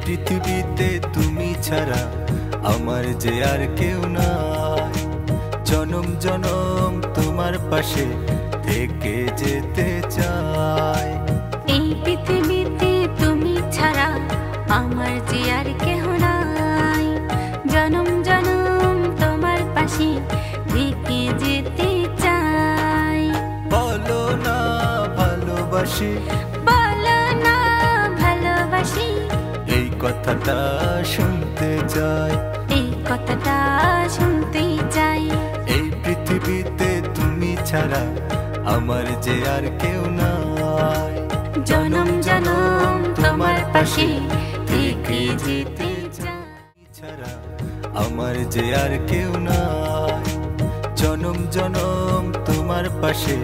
পৃথিবীতে তুমি ছাড়া আমার যে আর কেউ নাই। জনম জনম তোমার পাশে থেকে যেতে চাই। এই পৃথিবীতে তুমি ছাড়া আমার যে আর কেউ নাই। জনম জনম তোমার পাশে থেকে যেতে চাই। বলো না ভালোবাসি, বলো না ভালোবাসি, এই কথাটা শুনতে চাই। এই কথাটা শুনতে চাই। এই পৃথিবীতে তুমি ছাড়া আমার যে আর কেউ নাই। জনম জনম তোমার পাশে থেকে যেতে চাই। ছাড়া আমার যে আর কেউ নাই। জনম জনম তোমার পাশে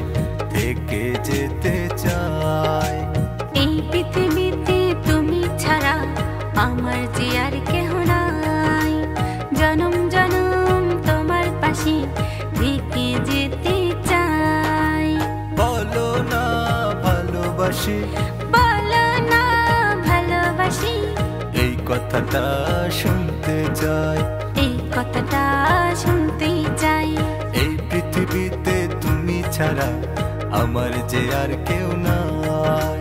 থেকে যেতে চাই। এই পৃথিবীতে তুমি ছাড়া আমার যে আর কেউ নাই। জনম জনম তোমার পাশে থেকে যেতে চাই। বলো না ভালোবাসি, বলো না ভালোবাসি, এই কথাটা শুনতে চাই। এই কথাটা শুনতে চাই। এই পৃথিবীতে তুমি ছাড়া আমার যে আর কেউ নাই।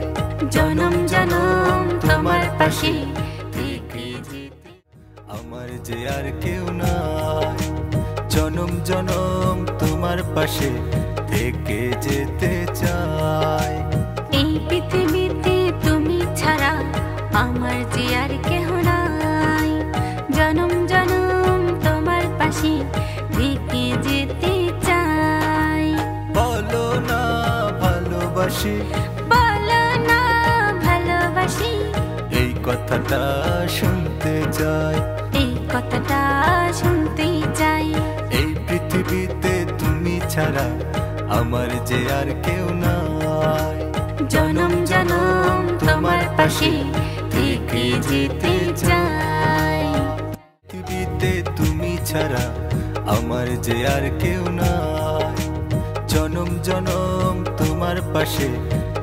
জনম জনম তোমার পাশে থেকে যেতে আমার যে আর কেউ নাই। জনম জনম তোমার পাশে থেকে যেতে চাই। এই পৃথিবীতে তুমি ছাড়া আমার যে আর কেউ নাই। জনম জনম তোমার পাশে থেকে যেতে চাই। বলো না ভালোবাসি, বলো না ভালোবাসি, এই কথাটা শুনতে চাই। এই কথাটা শুনতে চাই। এই পৃথিবীতে তুমি ছাড়া আমার যে আর কেউ নাই। জনম জনম তোমার পাশে থেকে যেতে চাই। পৃথিবীতে তুমি ছাড়া আমার যে আর কেউ নাই। জনম জনম তোমার পাশে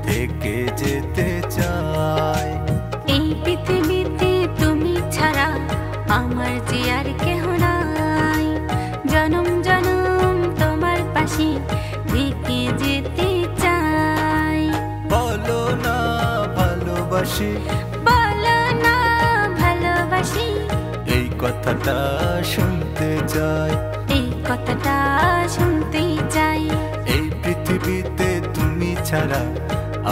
থেকে যেতে চাই। এই পৃথিবীতে তুমি ছাড়া আমার যে আর কেউ নাই। জনম জনম তোমার পাশে থেকে যেতে চাই। বলো না ভালোবাসি, বলো না ভালোবাসি, এই কথাটা শুনতে চাই। এই কথাটা শুনতে চাই। এই পৃথিবীতে তুমি ছাড়া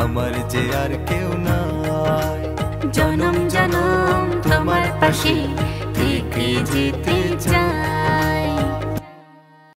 আমার যে আর কেউ নাই। জনম জনম তোমার পাশে থেকে যেতে